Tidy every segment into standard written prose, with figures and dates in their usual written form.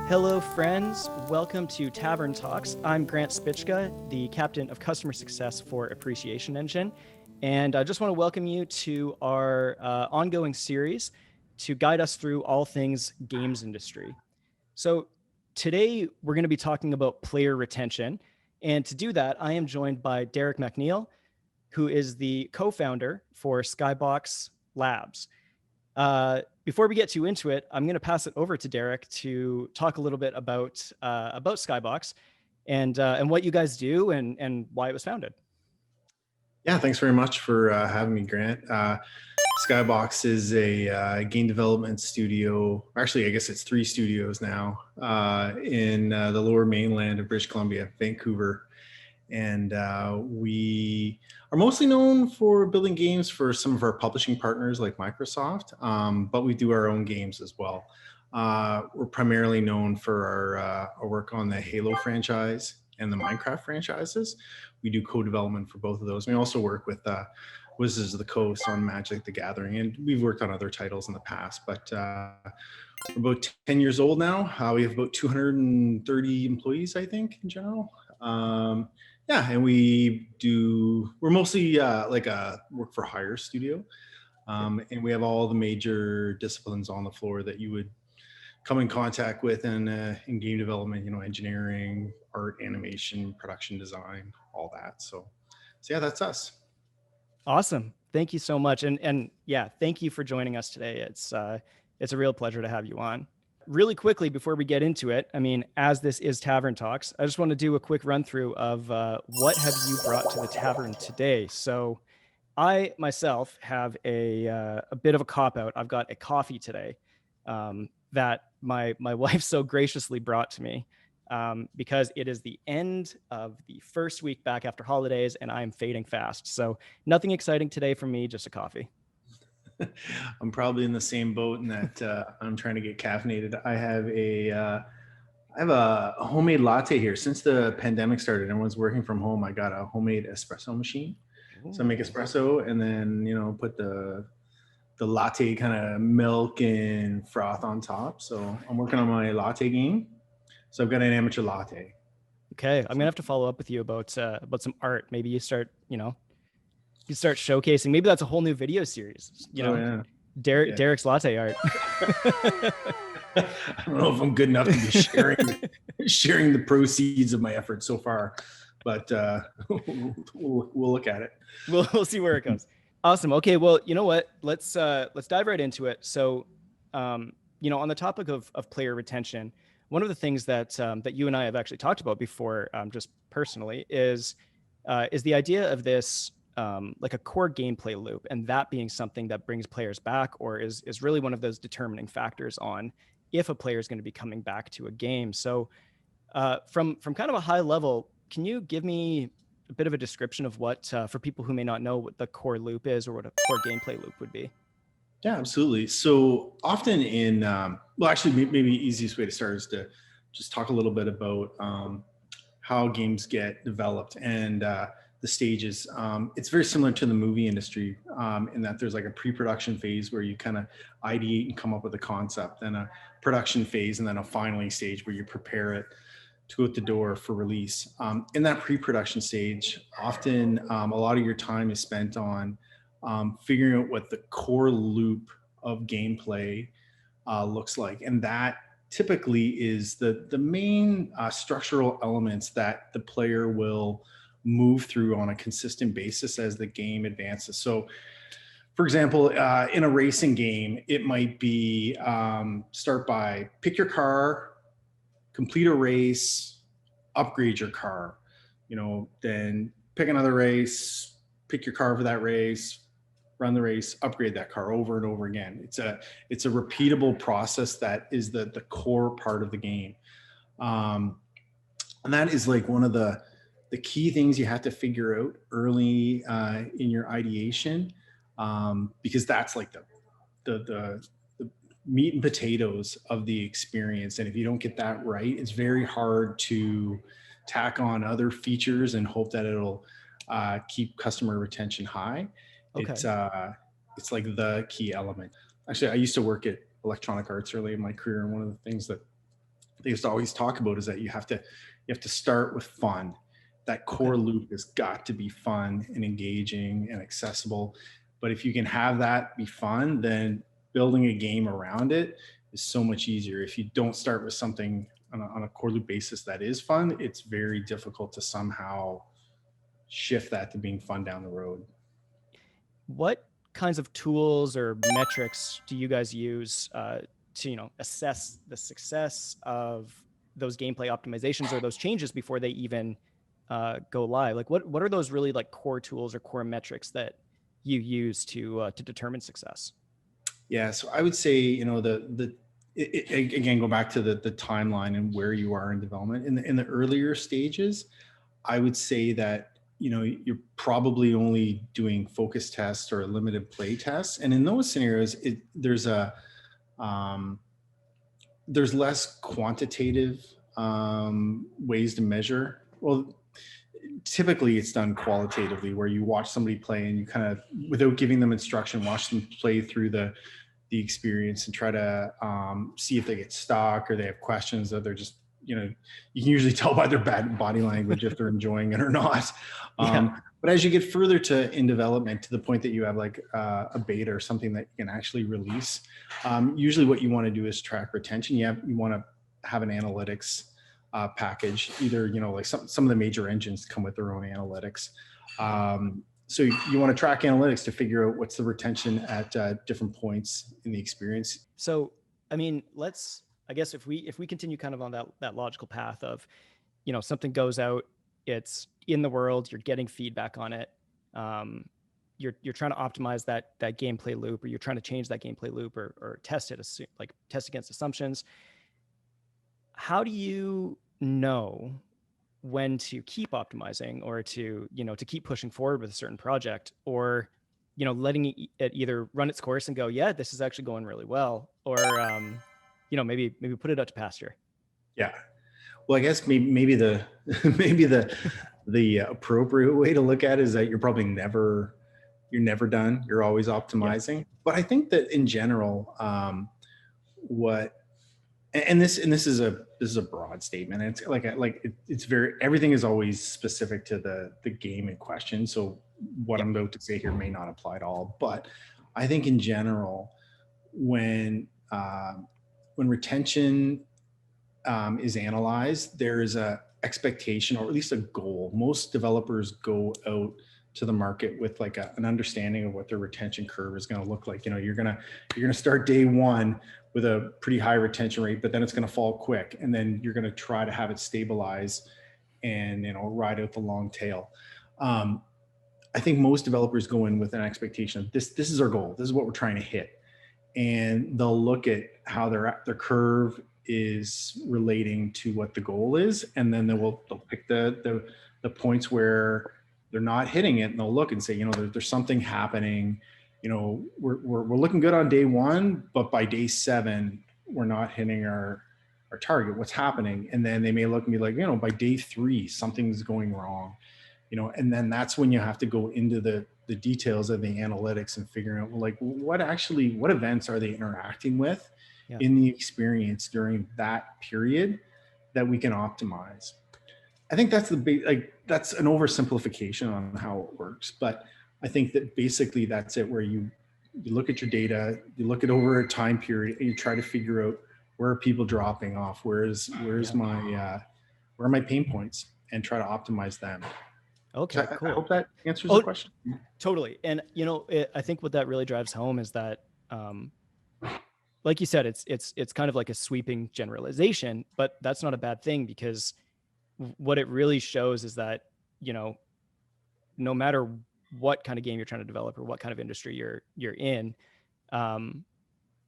Hello, friends. Welcome to Tavern Talks. I'm Grant Spychka, the captain of customer success for Appreciation Engine. And I just want to welcome you to our ongoing series to guide us through all things games industry. So today we're going to be talking about player retention. And to do that, I am joined by Derek MacNeil, who is the co-founder for SkyBox Labs. Before we get too into it, I'm going to pass it over to Derek to talk a little bit about SkyBox and what you guys do and why it was founded. Yeah, thanks very much for having me, Grant. SkyBox is a game development studio. Actually, I guess it's 3 studios now in the lower mainland of British Columbia, Vancouver. And we are mostly known for building games for some of our publishing partners like Microsoft, but we do our own games as well. We're primarily known for our work on the Halo franchise and the Minecraft franchises. We do co-development for both of those. We also work with Wizards of the Coast on Magic the Gathering, and we've worked on other titles in the past, but we're about 10 years old now. We have about 230 employees, I think, in general. Yeah, and we're mostly like a work for hire studio. And we have all the major disciplines on the floor that you would come in contact with in game development, engineering, art, animation, production design, all that. So yeah, that's us. Awesome. Thank you so much. And yeah, thank you for joining us today. It's a real pleasure to have you on. Really quickly, before we get into it, I mean, as this is Tavern Talks, I just want to do a quick run through of what have you brought to the tavern today. So I myself have a bit of a cop-out. I've got a coffee today that my wife so graciously brought to me because it is the end of the first week back after holidays and I'm fading fast. So nothing exciting today for me, just a coffee. I'm probably in the same boat in that I'm trying to get caffeinated. I have a homemade latte here. Since the pandemic started, everyone's working from home. I got a homemade espresso machine. So I make espresso and then, put the latte kind of milk and froth on top. So I'm working on my latte game. So I've got an amateur latte. Okay, I'm gonna have to follow up with you about some art. Maybe you start showcasing. Maybe that's a whole new video series. Yeah. Derek's latte art. I don't know if I'm good enough to be sharing the proceeds of my efforts so far, but we'll look at it. We'll see where it goes. Awesome. Okay. Well, you know what? Let's dive right into it. So, on the topic of player retention, one of the things that you and I have actually talked about before, just personally, is the idea of this like a core gameplay loop, and that being something that brings players back, or is really one of those determining factors on if a player is going to be coming back to a game. So, from kind of a high level, can you give me a bit of a description of what, for people who may not know what the core loop is or what a core gameplay loop would be? Yeah, absolutely. So often actually, maybe the easiest way to start is to just talk a little bit about how games get developed and the stages. It's very similar to the movie industry in that there's like a pre-production phase where you kind of ideate and come up with a concept, then a production phase, and then a filing stage where you prepare it to go out the door for release. In that pre-production stage, often a lot of your time is spent on figuring out what the core loop of gameplay looks like. And that typically is the main structural elements that the player will move through on a consistent basis as the game advances. So, for example, in a racing game, it might be start by pick your car, complete a race, upgrade your car, then pick another race, pick your car for that race, run the race, upgrade that car over and over again. It's a repeatable process that is the core part of the game. And that is like one of the key things you have to figure out early in your ideation, because that's like the meat and potatoes of the experience. And if you don't get that right, it's very hard to tack on other features and hope that it'll keep customer retention high. Okay. It's like the key element. Actually, I used to work at Electronic Arts early in my career, and one of the things that they used to always talk about is that you have to start with fun. That Okay. core loop has got to be fun and engaging and accessible. But if you can have that be fun, then building a game around it is so much easier. If you don't start with something on a core loop basis that is fun, it's very difficult to somehow shift that to being fun down the road. What kinds of tools or metrics do you guys use to assess the success of those gameplay optimizations or those changes before they even go live? Like what are those really like core tools or core metrics that you use to determine success? Yeah, so I would say, again, go back to the timeline and where you are in development. In the earlier stages, I would say that you're probably only doing focus tests or limited play tests, and in those scenarios, um, there's less quantitative ways to measure. Well, typically it's done qualitatively, where you watch somebody play and you kind of, without giving them instruction, watch them play through the experience and try to see if they get stuck or they have questions, or they're just, you can usually tell by their bad body language if they're enjoying it or not. Yeah. But as you get further in development, to the point that you have like a beta or something that you can actually release, usually what you want to do is track retention. You want to have an analytics package. Either, like some of the major engines come with their own analytics. So you want to track analytics to figure out what's the retention at different points in the experience. So, I mean, I guess if we continue kind of on that logical path of, something goes out, it's in the world, you're getting feedback on it. You're trying to optimize that gameplay loop, or you're trying to change that gameplay loop, or test it, like test against assumptions. How do you know when to keep optimizing, or to keep pushing forward with a certain project, or letting it either run its course and go, yeah, this is actually going really well, or maybe put it out to pasture? Yeah. Well, I guess maybe the maybe the appropriate way to look at it is that you're never done. You're always Yeah. optimizing. But I think that in general, what and this is a broad statement. It's it's very, everything is always specific to the game in question. So what Yeah. I'm about to say here may not apply to all, but I think in general, when when retention is analyzed, there is a expectation, or at least a goal. Most developers go out to the market with like an understanding of what their retention curve is going to look like. You're going to start day one with a pretty high retention rate, but then it's going to fall quick, and then you're going to try to have it stabilize and ride out the long tail. Um, I think most developers go in with an expectation of this is our goal. This is what we're trying to hit, and they'll look at how their curve is relating to what the goal is, and then they'll pick the points where they're not hitting it, and they'll look and say, there's something happening. We're looking good on day one, but by day 7 we're not hitting our target. What's happening? And then they may look and be like, by day 3 something's going wrong. And then that's when you have to go into the details of the analytics and figuring out, like, what events are they interacting with Yeah. in the experience during that period that we can optimize. I think that's that's an oversimplification on how it works, but I think that basically that's it, where you look at your data, you look at over a time period, and you try to figure out, where are people dropping off, where's Yeah. my where are my pain points, and try to optimize them. So Okay, I cool. hope that answers the Oh, question. totally. And I think what that really drives home is that, like you said, it's kind of like a sweeping generalization, but that's not a bad thing, because what it really shows is that, no matter what kind of game you're trying to develop, or what kind of industry you're in, um,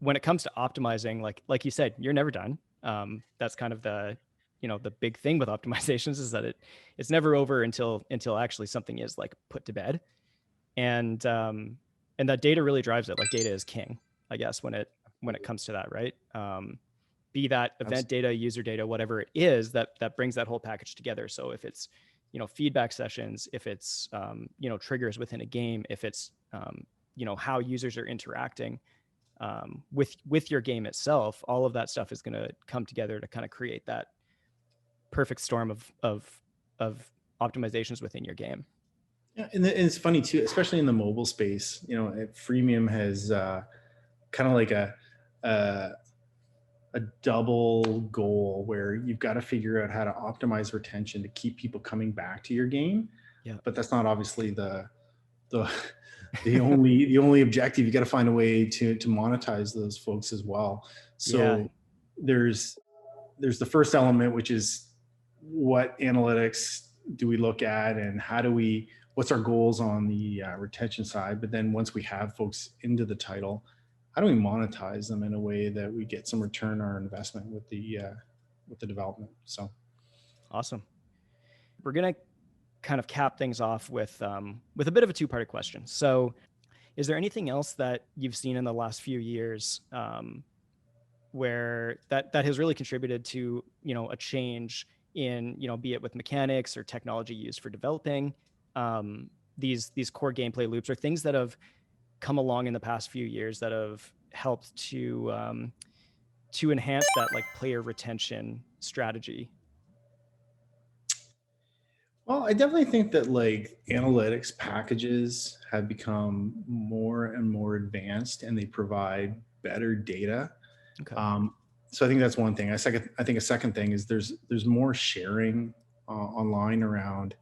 when it comes to optimizing, like you said, you're never done. That's kind of the big thing with optimizations, is that it's never over until actually something is like put to bed. And that data really drives it. Like, data is king, I guess, when it comes to that, right? Be that event data, user data, whatever it is, that brings that whole package together. So if it's feedback sessions, if it's, triggers within a game, if it's, how users are interacting with your game itself. All of that stuff is going to come together to kind of create that perfect storm of optimizations within your game. Yeah, and it's funny too, especially in the mobile space. Freemium has kind of like a a double goal where you've got to figure out how to optimize retention to keep people coming back to your game. Yeah. But that's not obviously the the only objective. You got to find a way to monetize those folks as well. So there's the first element, which is what analytics do we look at, and what's our goals on the retention side. But then once we have folks into the title, how do we monetize them in a way that we get some return on our investment with the development? So awesome. We're gonna kind of cap things off with a bit of a two-parted question. So, is there anything else that you've seen in the last few years where that has really contributed to a change in be it with mechanics or technology used for developing these core gameplay loops, or things that have come along in the past few years that have helped to enhance that like player retention strategy? well, I definitely think that like analytics packages have become more and more advanced, and they provide better data. Okay. So I think that's one thing. I think a second thing is there's more sharing online around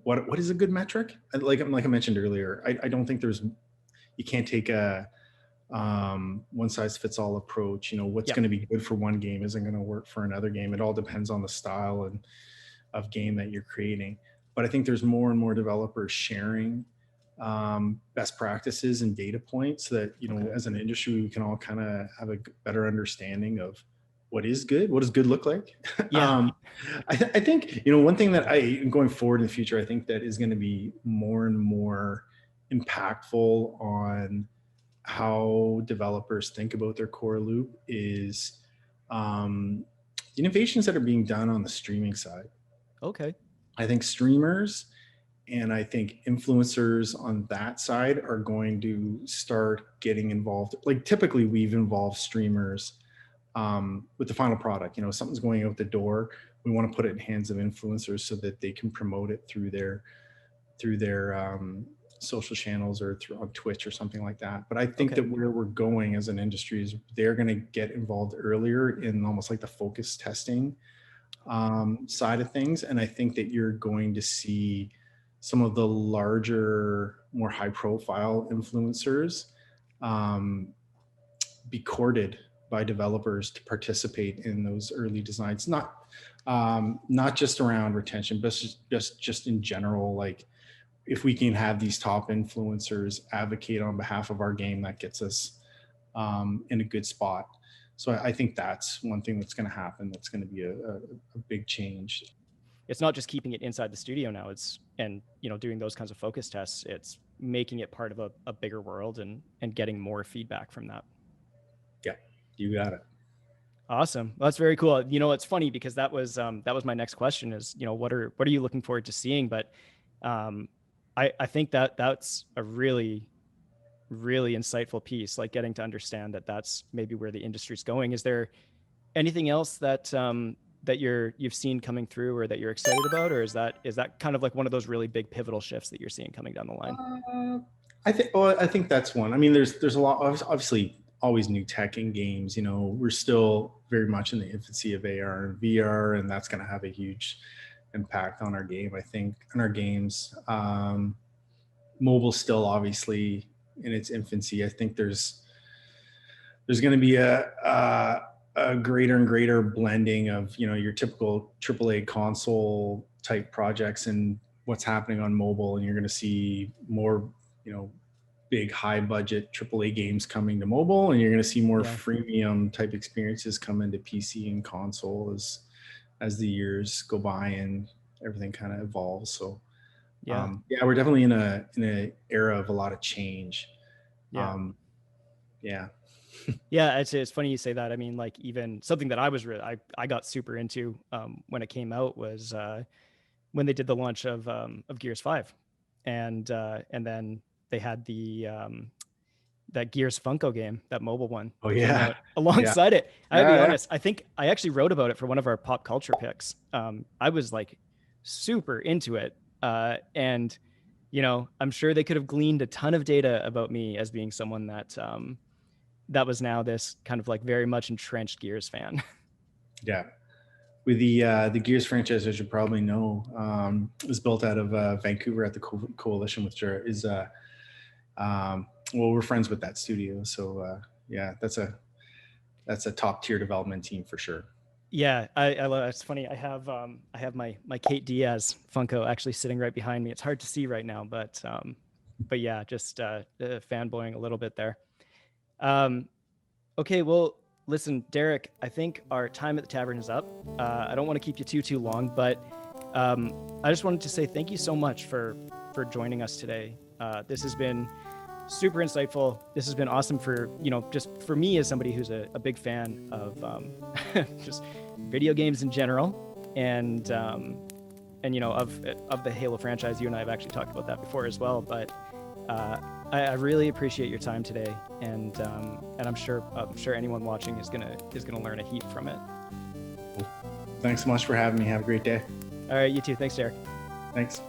what is a good metric. Like I mentioned earlier, I don't think you can't take a one size fits all approach. What's going to be good for one game isn't going to work for another game. It all depends on the style and of game that you're creating. But I think there's more and more developers sharing best practices and data points so that, as an industry, we can all kind of have a better understanding of what is good. What does good look like? Yeah. I think, one thing that going forward in the future, I think that is going to be more and more impactful on how developers think about their core loop is innovations that are being done on the streaming side. Okay. I think streamers and I think influencers on that side are going to start getting involved. Like typically we've involved streamers with the final product. Something's going out the door. We want to put it in the hands of influencers so that they can promote it through their social channels or on Twitch or something like that. But I think that where we're going as an industry is they're going to get involved earlier in almost like the focus testing side of things. And I think that you're going to see some of the larger, more high profile influencers be courted by developers to participate in those early designs, not just around retention, but just in general. Like if we can have these top influencers advocate on behalf of our game, that gets us in a good spot. So I think that's one thing that's going to happen. That's going to be a big change. It's not just keeping it inside the studio now. It's doing those kinds of focus tests. It's making it part of a bigger world and getting more feedback from that. Yeah, you got it. Awesome. Well, that's very cool. It's funny because that was my next question is, what are you looking forward to seeing? But I think that's a really, really insightful piece, like getting to understand that that's maybe where the industry's going. Is there anything else that you've seen coming through or that you're excited about, or is that kind of like one of those really big pivotal shifts that you're seeing coming down the line? I think that's one. I mean, there's a lot, obviously always new tech in games. We're still very much in the infancy of AR and VR, and that's going to have a huge impact on our game, I think, on our games. Mobile still obviously in its infancy. I think there's going to be a greater and greater blending of your typical AAA console type projects and what's happening on mobile, and you're going to see more big high budget AAA games coming to mobile, and you're going to see more freemium type experiences come into PC and console as the years go by and everything kind of evolves. So we're definitely in an era of a lot of change. It's funny you say that. I mean, like even something that I was really I got super into when it came out was when they did the launch of Gears 5, and then they had that Gears Funko game, that mobile one Oh that came yeah, out alongside it. I gotta yeah, be yeah. honest, I think I actually wrote about it for one of our pop culture picks. I was like super into it, and I'm sure they could have gleaned a ton of data about me as being someone that was now this kind of like very much entrenched Gears fan. Yeah. With the Gears franchise, as you probably know, is built out of Vancouver at the Coalition, which is well, we're friends with that studio, so yeah, that's a top tier development team for sure. Yeah, I love. It's funny. I have my Kate Diaz Funko actually sitting right behind me. It's hard to see right now, but yeah, just fanboying a little bit there. Um, okay, well, listen, Derek, I think our time at the tavern is up. I don't want to keep you too long, but I just wanted to say thank you so much for joining us today. This has been super insightful. This has been awesome for just for me as somebody who's a big fan of just video games in general, and of the Halo franchise. You and I have actually talked about that before as well, but I really appreciate your time today, and I'm sure anyone watching is gonna learn a heap from it. Thanks so much for having me. Have a great day. All right, you too. Thanks, Derek. Thanks.